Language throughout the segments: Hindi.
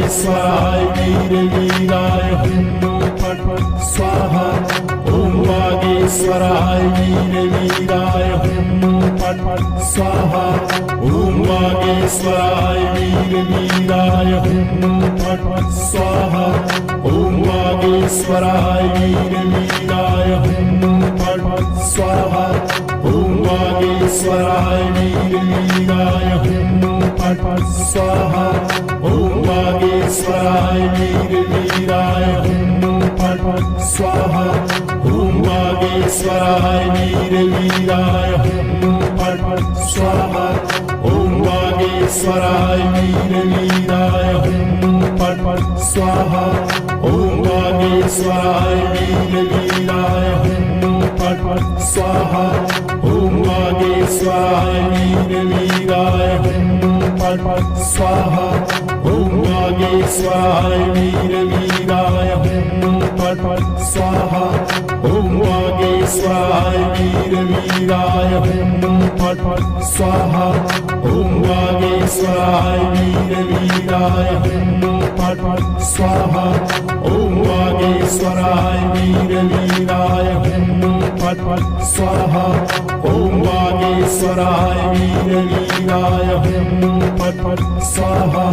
वागेश्वराय वीरवीराय हुं फट् फट् स्वाहा। ॐ वागेश्वराय वीरवीराय हुं फट् फट् स्वाहा। ॐ वागेश्वराय वीरवीराय हुं फट् फट् स्वाहा। ॐ वागेश्वराय वीरवीराय हुं फट् फट् स्वाहा। ॐ वागेश्वराय वीरवीराय हुं फट् फट् स्वाहा। ॐ वागेश्वराय वीरवीराय हुं फट् फट् स्वाहा। ॐ वागेश्वराय वीरवीराय हुं फट् फट् स्वाहा। ॐ वागेश्वराय वीरवीराय हुं फट् फट् स्वाहा। ॐ वागेश्वराय वीरवीराय हुं फट् फट् स्वाहा। ॐ वागेश्वराय वीरवीराय हुं फट् फट् स्वाहा। ॐ वागेश्वराय वीरवीराय हुं फट् फट् स्वाहा। ॐ वागेश्वराय वीरवीराय हुं फट् फट् स्वाहा। ॐ वागेश्वराय वीरवीराय हुं फट् फट् स्वाहा। ॐ वागेश्वराय वीरवीराय हुं फट् फट् स्वाहा। ॐ वागेश्वराय वीरवीराय हुं फट् फट् स्वाहा।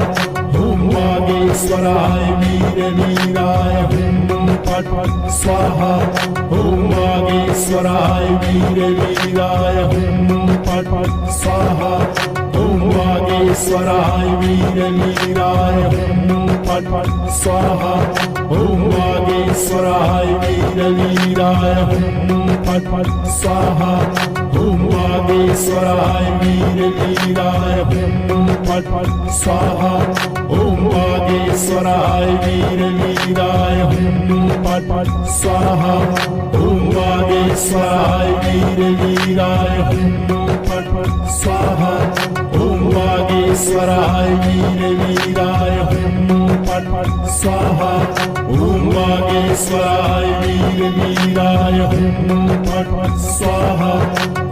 ॐ वागेश्वराय वीरवीराय हुं फट् फट् स्वाहा। ॐ वागेश्वराय वीरवीराय हुं फट् फट् स्वाहा। ॐ वागेश्वराय वीरवीराय हुं फट् फट् स्वाहा। ॐ वागेश्वराय वीरवीराय हुं फट् फट् स्वाहा। ॐ वागेश्वराय वीरवीराय हुं फट् फट् स्वाहा। ॐ वागेश्वराय वीरवीराय हुं फट् फट् स्वाहा। ॐ वागेश्वराय वीरवीराय हुं फट् फट् स्वाहा। ॐ वागेश्वराय वीरवीराय हुं फट् फट् स्वाहा। ॐ वागेश्वराय वीरवीराय हुं फट् फट् स्वाहा।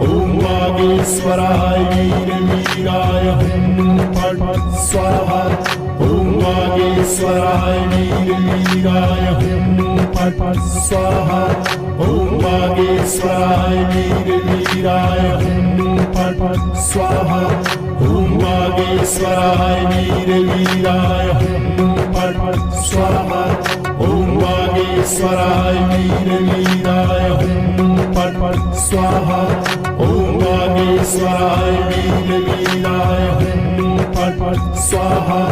ॐ वागेश्वराय वीरवीराय हुं फट् फट् स्वाहा। ॐ वागेश्वराय वीरवीराय हुं फट् फट् स्वाहा। ॐ वागेश्वराय वीरवीराय हुं फट् फट् स्वाहा। ॐ वागेश्वराय वीरवीराय हुं फट् फट् स्वाहा। ॐ वागेश्वराय वीरवीराय हुं फट् फट् स्वाहा। ॐ वागेश्वराय वीरवीराय हुं फट् फट् स्वाहा।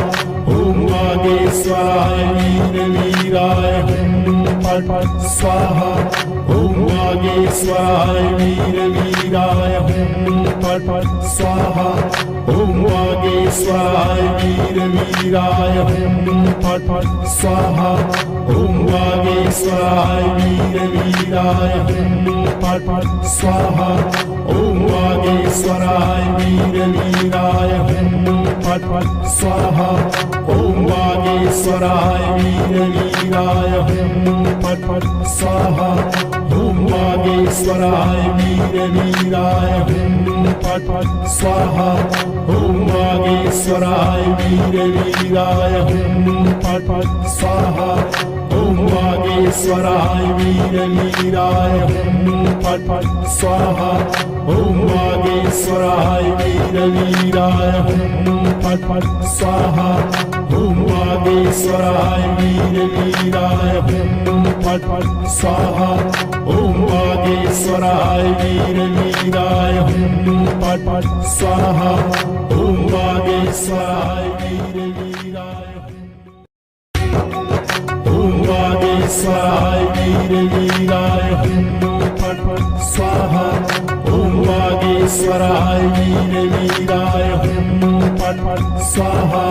ॐ वागेश्वराय वीरवीराय हुं फट् फट् स्वाहा। ॐ वागेश्वराय वीरवीराय हुं फट् फट् स्वाहा। ॐ वागेश्वराय वीरवीराय हुं फट् फट् स्वाहा। ॐ वागेश्वराय वीरवीराय हुं फट् फट् स्वाहा। ॐ वागेश्वराय वीरवीराय हुं फट् फट् स्वाहा। ॐ वागेश्वराय वीरवीराय हुं फट् फट् स्वाहा। ॐ वागेश्वराय वीरवीराय हुं फट् फट् स्वाहा। ॐ वागेश्वराय वीरवीराय हुं फट् फट् स्वाहा। ॐ वागेश्वराय वीरवीराय हुं फट् फट् स्वाहा। ॐ वागेश्वराय वीरवीराय हुं फट् फट् स्वाहा। ॐ वागेश्वराय वीरवीराय हुं फट् फट् स्वाहा। ॐ वागेश्वराय वीरवीराय हुं फट् फट् स्वाहा। ॐ वागेश्वराय वीरवीराय ॐ वागेश्वराय वीरवीराय हुं फट् फट् स्वाहा। ॐ वागेश्वराय वीरवीराय हुं फट् फट् स्वाहा।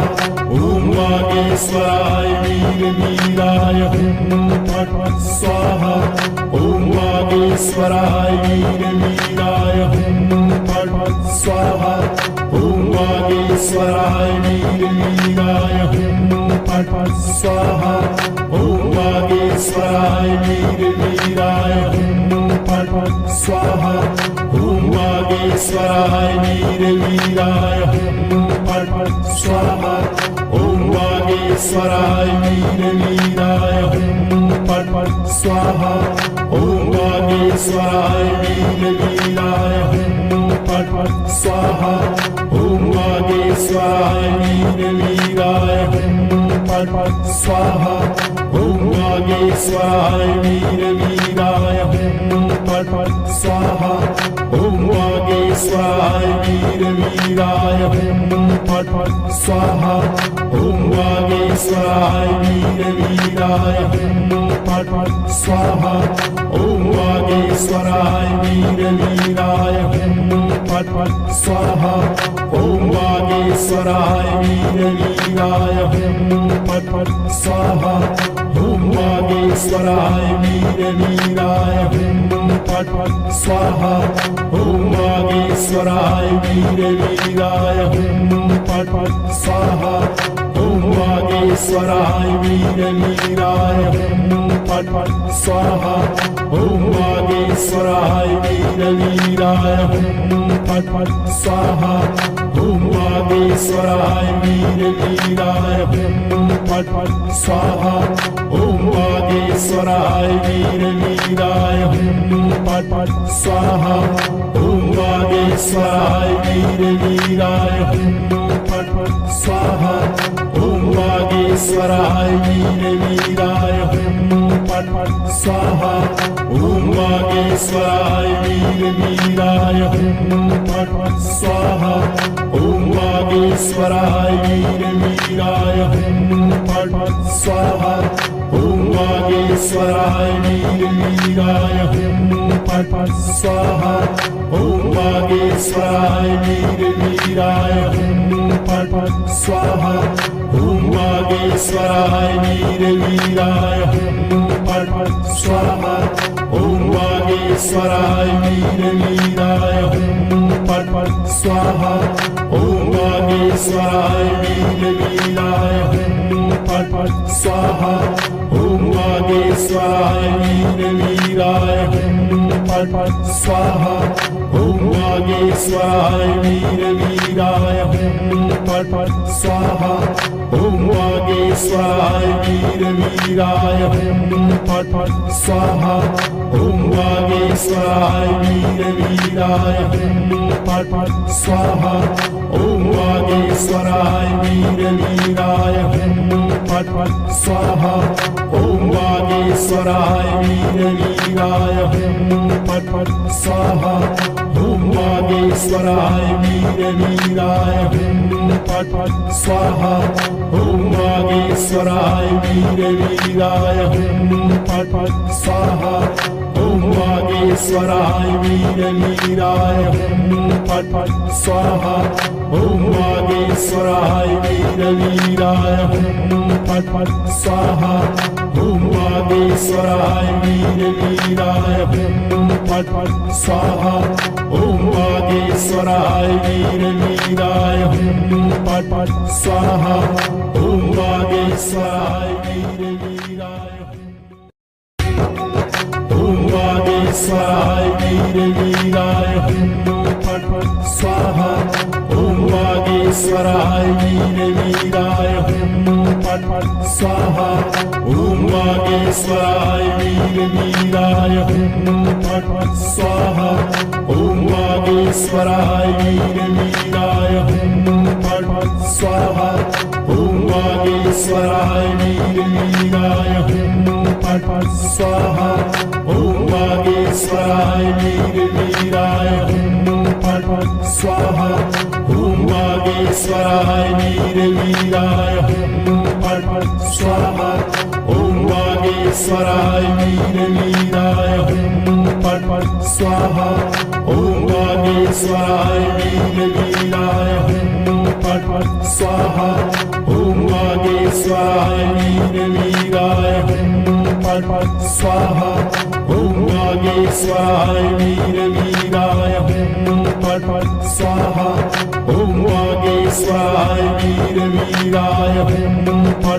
ॐ वागेश्वराय वीरवीराय हुं फट् फट् स्वाहा। ॐ वागेश्वराय वीरवीराय हुं फट् फट् स्वाहा। ॐ वागेश्वराय वीरवीराय हुं फट् फट् स्वाहा। ॐ वागेश्वराय वीरवीराय हुं फट् फट् स्वाहा। ॐ वागेश्वराय वीरवीराय हुं फट् फट् स्वाहा। ॐ वागेश्वराय वागेश्वराय वीरवीराय हुं फट् फट् स्वाहा। ॐ वागेश्वराय वीरवीराय हुं फट् फट् स्वाहा। ॐ वागेश्वराय वीरवीराय हुं फट् फट् स्वाहा। ॐ वागेश्वराय वीरवीराय हुं फट् फट् स्वाहा। ॐ वागेश्वराय वीरवीराय हुं फट् फट् स्वाहा। ॐ वागेश्वराय वीरवीराय हुं फट् फट् स्वाहा। ॐ वागेश्वराय वीरवीराय हुं फट् फट् स्वाहा। ॐ वागेश्वराय वीरवीराय हुं फट् फट् स्वाहा। ॐ वागेश्वराय वीरवीराय हुं फट् फट् स्वाहा। ॐ वागेश्वराय वीरवीराय हुं फट् फट् स्वाहा। ॐ वागेश्वराय वीरवीराय हुं फट् फट् स्वाहा। ॐ वागेश्वराय वीरवीराय हुं फट् फट् स्वाहा। ॐ वागेश्वराय वीरवीराय हुं फट् फट् स्वाहा। ॐ वागेश्वराय वीरवीराय हुं फट् फट् स्वाहा। ॐ वागेश्वराय वीरवीराय हुं फट् फट् स्वाहा। ॐ वागेश्वराय वीरवीराय हुं फट् फट् स्वाहा। ॐ वागेश्वराय वीरवीराय हुं फट् फट् स्वाहा। ॐ वागेश्वराय वीरवीराय हुं फट् फट् स्वाहा। ॐ वागेश्वराय वीरवीराय हुं फट् फट् स्वाहा। ॐ वागेश्वराय वीरवीराय हुं फट् फट् स्वाहा। ॐ वागेश्वराय वीरवीराय हुं फट् फट् स्वाहा। ॐ वागेश्वराय वीरवीराय हुं फट् फट् स्वाहा। ॐ वागेश्वराय वीरवीराय हुं फट् फट् स्वाहा। ॐ वागेश्वराय वीरवीराय हुं फट् फट् स्वाहा। ॐ वागेश्वराय वीरवीराय हुं फट् फट् स्वाहा। ॐ वागेश्वराय वीरवीराय हुं फट् फट् स्वाहा। ॐ वागेश्वराय वीरवीराय हुं फट् फट् स्वाहा। ॐ वागेश्वराय वीरवीराय हुं फट् फट् स्वाहा। ॐ वागेश्वराय वीरवीराय हुं फट् फट् स्वाहा। ॐ वागेश्वराय वीरवीराय हुं फट् फट् स्वाहा। ॐ वागेश्वराय वीरवीराय हुं फट् फट् स्वाहा। ॐ वागेश्वराय वीरवीराय हुं फट् फट् स्वाहा। ॐ वागेश्वराय वीरवीराय हुं फट् फट् स्वाहा। ॐ वागेश्वराय वीरवीराय हुं फट् फट् स्वाहा। ॐ वागेश्वराय वीरवीराय हुं फट् फट् स्वाहा। ॐ वागेश्वराय वीरवीराय ॐ वागेश्वराय वीरवीराय हुं फट् फट् स्वाहा। ॐ वागेश्वराय वीरवीराय हुं फट् फट् स्वाहा। ॐ वागेश्वराय वीरवीराय हुं फट् फट् स्वाहा। ॐ वागेश्वराय वीरवीराय हुं फट् फट् स्वाहा। ॐ वागेश्वराय वीरवीराय हुं फट् फट् स्वाहा। ॐ वागेश्वराय वीरवीराय हुं फट् फट् स्वाहा। ॐ वागेश्वराय वीरवीराय हुं फट् फट् स्वाहा। ॐ वागेश्वराय वीरवीराय हुं फट् फट् स्वाहा। ॐ वागेश्वराय वीरवीराय हुं फट् फट् स्वाहा। ॐ वागेश्वराय वीरवीराय हुं फट् फट् स्वाहा। ॐ वागेश्वराय वीरवीराय हुं फट् फट् स्वाहा। ॐ वागेश्वराय वीरवीराय हुं फट्